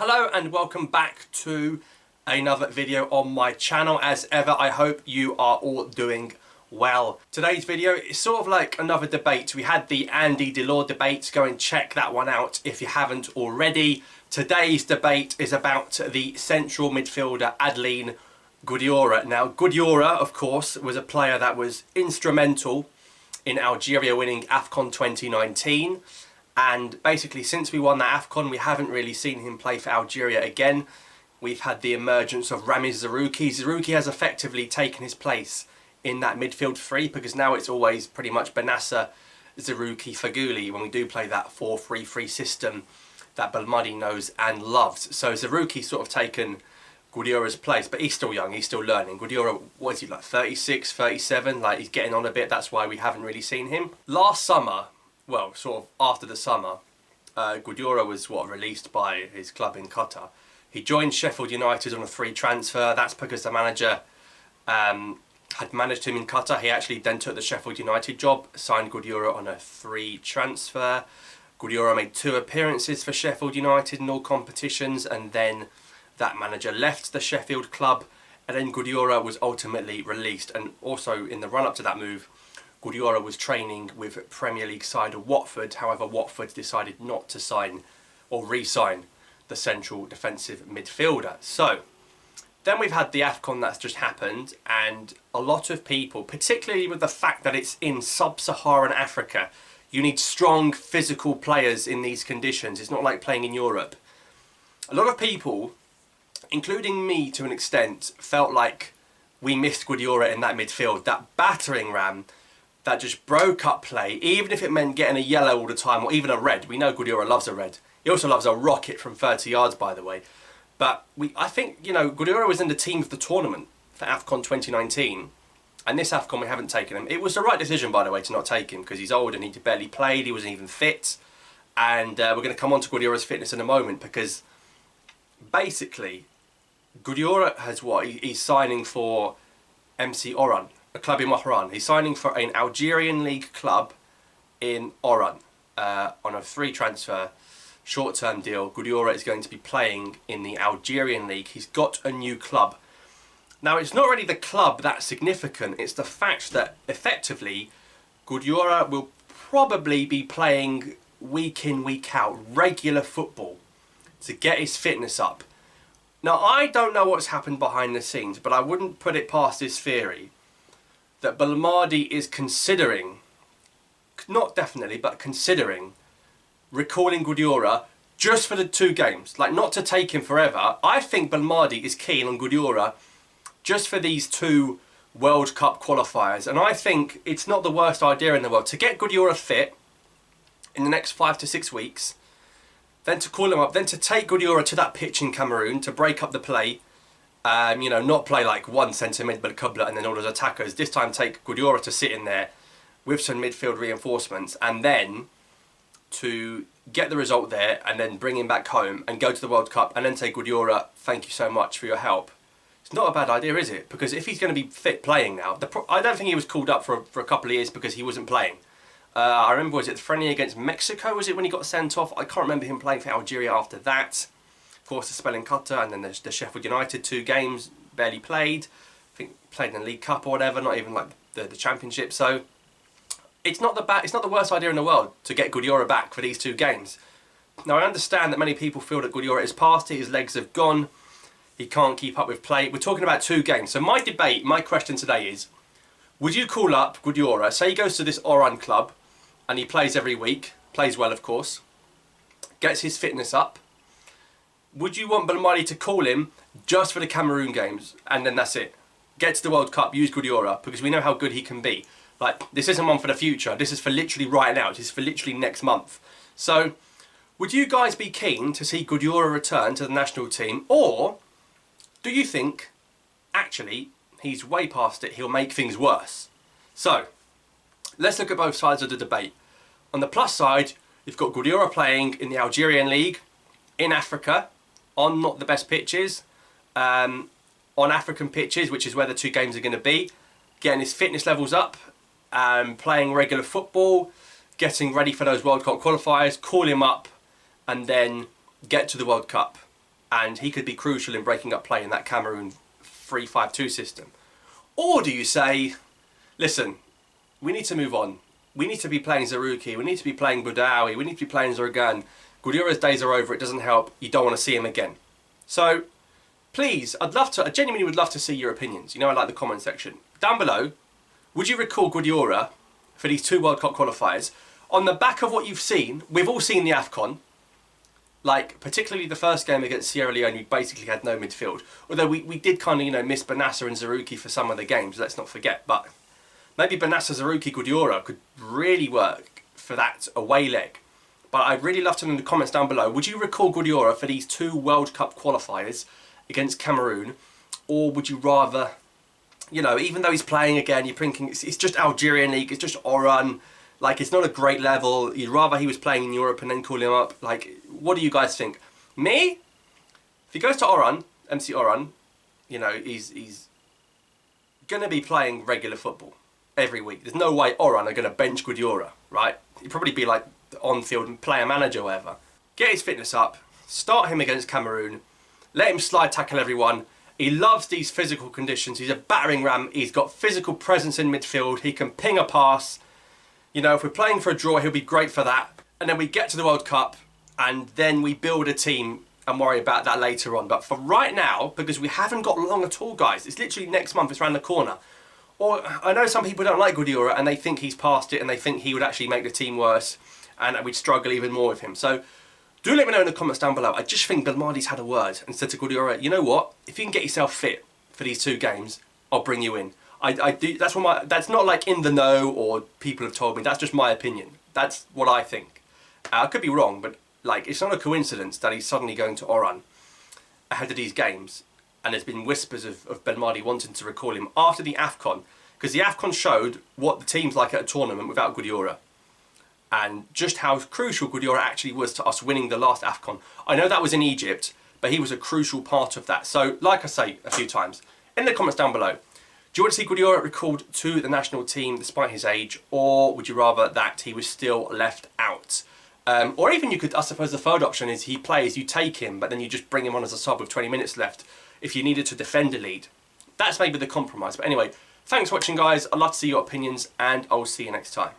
Hello and welcome back to another video on my channel. As ever, I hope you are all doing well. Today's video is sort of like another debate. We had the ADLENE debate. Go and check that one out if you haven't already. Today's debate is about the central midfielder ADLENE Guedioura. Now, Guedioura, of course, was a player that was instrumental in Algeria winning AFCON 2019. And basically, since we won that AFCON, we haven't really seen him play for Algeria again. We've had the emergence of Ramiz Zerouki. Zerouki has effectively taken his place in that midfield three, because now it's always pretty much Benassa, Zerouki, Feghouli when we do play that 4-3-3 system that Belmadi knows and loves. So Zerouki's sort of taken Guedioura's place, but he's still young, he's still learning. Guedioura, what is he, like 36, 37? Like, he's getting on a bit, that's why we haven't really seen him. Last summer, well, sort of after the summer, Guedioura was released by his club in Qatar. He joined Sheffield United on a free transfer. That's because the manager had managed him in Qatar. He actually then took the Sheffield United job, signed Guedioura on a free transfer. Guedioura made 2 appearances for Sheffield United in all competitions, and then that manager left the Sheffield club, and then Guedioura was ultimately released. And also in the run-up to that move, Guedioura was training with Premier League side Watford. However, Watford decided not to sign or re-sign the central defensive midfielder. So then we've had the AFCON that's just happened, and a lot of people, particularly with the fact that it's in sub-Saharan Africa, you need strong physical players in these conditions. It's not like playing in Europe. A lot of people, including me to an extent, felt like we missed Guedioura in that midfield. That battering ram that just broke up play, even if it meant getting a yellow all the time or even a red. We know Guedioura loves a red. He also loves a rocket from 30 yards, by the way. But I think, Guedioura was in the team of the tournament for AFCON 2019. And this AFCON we haven't taken him. It was the right decision, by the way, to not take him, because he's old and he barely played. He wasn't even fit. And we're going to come on to Guedioura's fitness in a moment, because basically Guedioura has he's signing for MC Oran, a club in Oran. He's signing for an Algerian league club in Oran on a free transfer, short-term deal. Guedioura is going to be playing in the Algerian league. He's got a new club. Now, it's not really the club that's significant. It's the fact that effectively Guedioura will probably be playing week in, week out, regular football to get his fitness up. Now, I don't know what's happened behind the scenes, but I wouldn't put it past this theory that Belmadi is considering, not definitely, but considering recalling Guedioura just for the 2 games. Like, not to take him forever. I think Belmadi is keen on Guedioura just for these 2 World Cup qualifiers. And I think it's not the worst idea in the world to get Guedioura fit in the next 5 to 6 weeks, then to call him up, then to take Guedioura to that pitch in Cameroon to break up the play. Not play like one centre mid but a couple and then all those attackers. This time take Guedioura to sit in there with some midfield reinforcements, and then to get the result there and then bring him back home and go to the World Cup and then say, Guedioura, thank you so much for your help. It's not a bad idea, is it? Because if he's going to be fit playing now, I don't think he was called up for a couple of years because he wasn't playing. I remember, was it the friendly against Mexico, was it, when he got sent off? I can't remember him playing for Algeria after that. Of course, the spell in Qatar, and then the Sheffield United 2 games, barely played. I think played in the League Cup or whatever, not even like the Championship. So it's not the worst idea in the world to get Guedioura back for these 2 games. Now, I understand that many people feel that Guedioura is past it, his legs have gone, he can't keep up with play. We're talking about 2 games. So my question today is, would you call up Guedioura, say he goes to this Oran club and he plays every week, plays well of course, gets his fitness up? Would you want Belmadi to call him just for the Cameroon games and then that's it? Get to the World Cup, use Guedioura, because we know how good he can be. Like, this isn't one for the future, this is for literally right now, this is for literally next month. So, would you guys be keen to see Guedioura return to the national team, or do you think, actually, he's way past it, he'll make things worse? So, let's look at both sides of the debate. On the plus side, you've got Guedioura playing in the Algerian league, in Africa, on not the best pitches, on African pitches, which is where the 2 games are going to be, getting his fitness levels up, playing regular football, getting ready for those World Cup qualifiers, call him up, and then get to the World Cup. and he could be crucial in breaking up play in that Cameroon 3-5-2 system? Or do you say, listen, we need to move on. We need to be playing Zerouki, we need to be playing Boudaoui, we need to be playing Zergan. Guedioura's days are over, it doesn't help, you don't want to see him again. So, please, I genuinely would love to see your opinions. You know, I like the comment section. Down below, would you recall Guedioura for these 2 World Cup qualifiers? On the back of what you've seen, we've all seen the AFCON, like, particularly the first game against Sierra Leone, we basically had no midfield. Although we did kind of, you know, miss Benassa and Zerouki for some of the games, let's not forget. But maybe Benassa, Zerouki, Guedioura could really work for that away leg. But I'd really love to know in the comments down below, would you recall Guedioura for these 2 World Cup qualifiers against Cameroon? Or would you rather, you know, even though he's playing again, you're thinking it's just Algerian League, it's just Oran, like it's not a great level, you'd rather he was playing in Europe and then call him up? Like, what do you guys think? Me? If he goes to Oran, MC Oran, you know, he's going to be playing regular football every week. There's no way Oran are going to bench Guedioura, right? He'd probably be like on-field player manager or whatever. Get his fitness up, start him against Cameroon, let him slide tackle everyone. He loves these physical conditions. He's a battering ram. He's got physical presence in midfield. He can ping a pass. You know, if we're playing for a draw, he'll be great for that. And then we get to the World Cup, and then we build a team and worry about that later on. But for right now, because we haven't got long at all, guys, it's literally next month, it's around the corner. Or I know some people don't like Guedioura and they think he's past it and they think he would actually make the team worse and we'd struggle even more with him. So do let me know in the comments down below. I just think Belmadi's had a word and said to Guedioura, you know what, if you can get yourself fit for these 2 games, I'll bring you in. I do. That's not like in the know or people have told me. That's just my opinion. That's what I think. I could be wrong, but like it's not a coincidence that he's suddenly going to Oran ahead of these games. And there's been whispers of Belmadi wanting to recall him after the AFCON, because the AFCON showed what the team's like at a tournament without Guedioura, and just how crucial Guedioura actually was to us winning the last AFCON. I know that was in Egypt, but he was a crucial part of that. So, like I say a few times, in the comments down below, do you want to see Guedioura recalled to the national team despite his age, or would you rather that he was still left out? Or even you could, I suppose the third option is he plays, you take him, but then you just bring him on as a sub with 20 minutes left if you needed to defend a lead. That's maybe the compromise. But anyway, thanks for watching, guys. I'd love to see your opinions, and I'll see you next time.